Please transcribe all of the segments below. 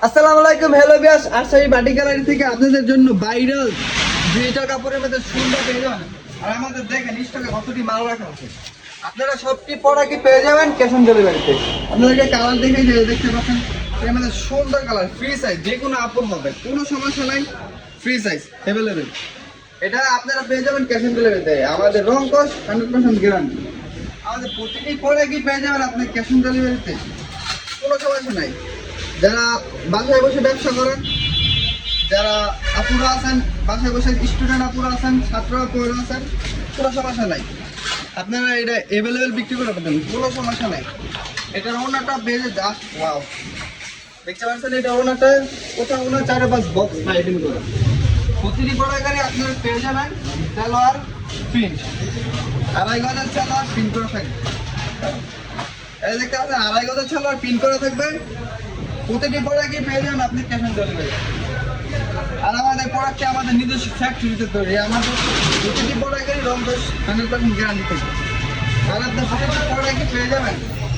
আসসালামু আলাইকুম, hello viewers, আশাই বাটি গ্যালারি থেকে আপনাদের জন্য ভাইরাল ডিজিটাল কাপড়ের মধ্যে সুন্দর পেয়ে যাবেন। আর আমাদের দেখেন স্টকে কতটি মাল রাখা আছে। আপনারা সবটি প্রোডাক্টই পেয়ে যাবেন ক্যাশ অন ডেলিভারিতে। আপনাদেরকে কালার দেখে দেখতে পাচ্ছেন, এর মধ্যে সুন্দর কালার, ফ্রি সাইজ, যে কোনো আপন হবে, কোনো সমস্যা নাই, ফ্রি সাইজ অ্যাভেলেবেল। এটা আপনারা পেয়ে যাবেন ক্যাশ অন ডেলিভারিতে। আমাদের রং কস্ট 100% গ্যারান্টি। আমাদের প্রতিটি প্রোডাক্টই পেয়ে যাবেন আপনি ক্যাশ অন ডেলিভারিতে, কোনো সমস্যা নাই। যারা বাসায় বসে ব্যবসা করেন, যারা আপুরা আছেন বাসায় বসে, স্টুডেন্ট আপুরা আছেন, ছাত্র আপুরা আছেন, কোনো সমস্যা নাই, আপনারা এটা অ্যাভেলেবেল বিক্রি করে পাবেন, কোনো সমস্যা নাই। এটার ওনাটা বেজে জাস্ট ওয়াও, দেখতে পাচ্ছেন এটা ওনাটা, কোথাও ওনার 4-5 বক্স আইটেম করে। প্রতিটি প্রোডাক্টে আপনারা পেয়ে যাবেন সালোয়ার প্রিন্ট, 2.5 গজের সালোয়ার প্রিন্ট করা থাকবে। এই দেখতে পাচ্ছেন 2.5 গজের সালোয়ার প্রিন্ট করা থাকবে। প্রতিটি প্রোডাক্টই পেয়ে যাবেন আপনি ক্যাশ অন ডেলিভারি। আর আমাদের প্রোডাক্টে আমাদের নিজস্ব ফ্যাক্টরিতে তৈরি, আমাদের প্রতিটি প্রোডাক্টেরই রং দোষ 100% গ্যারান্টি থাকবে। আর আপনার প্রতিটি প্রোডাক্টই পেয়ে যাবেন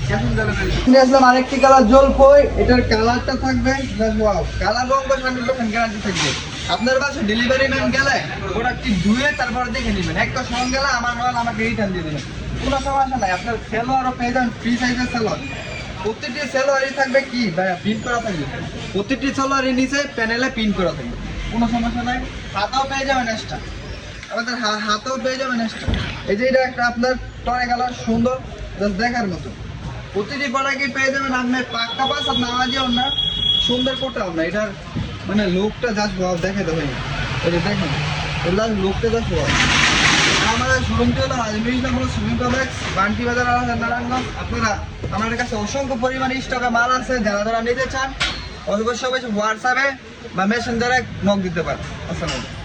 ক্যাশ অন ডেলিভারি। নিয়ে আসলাম আরেকটি কালার জলপই, এটার কালারটা থাকবে ওয়াও, কালার রং দোষ 100% গ্যারান্টি থাকবে। আপনার বাসায় ডেলিভারি ম্যান গেলে প্রোডাক্টটি ধুয়ে তারপরে দেখে নেবেন, একটা সময় গেলে আমার মাল আমাকে রিটার্ন দিয়ে দেবেন, কোনো সমস্যা নাই। আপনার সেলোয়ারও পেয়ে যান ফ্রি সাইজের সেলোয়ার। প্রতিটি সেলোয়ারই থাকবে কি ভাইয়া, প্রিন্ট করা থাকবে, প্রতিটি সেলোয়ারের নিচে প্যানেলে প্রিন্ট করা থাকবে, কোনো সমস্যা নাই। হাতাও পেয়ে যাবেন এক্সট্রা, আমাদের হাতাও পেয়ে যাবেন এক্সট্রা। এই যে এটা একটা আপনার টরে কালার, সুন্দর, জাস্ট দেখার মতো। প্রতিটি প্রোডাক্টই পেয়ে যাবেন আপনি পাক্কা পাস আর নামাজিও না, সুন্দর কোটাও না। এটার মানে লুকটা জাস্ট ভাব, দেখে দেবেন, এই যে দেখেন এটার লুকটা জাস্ট ভাব। আমাদের শোরুমটি হলো আজমির সুইমিং কমপ্লেক্স, বান্টি বাজার, নারায়ণগঞ্জ। আপনারা আমাদের কাছে অসংখ্য পরিমাণে স্টকে মাল আছে, যারা যারা নিতে চান অবশ্যই হোয়াটসঅ্যাপে বা মেসেঞ্জারে নক দিতে পারেন। আসসালামু আলাইকুম।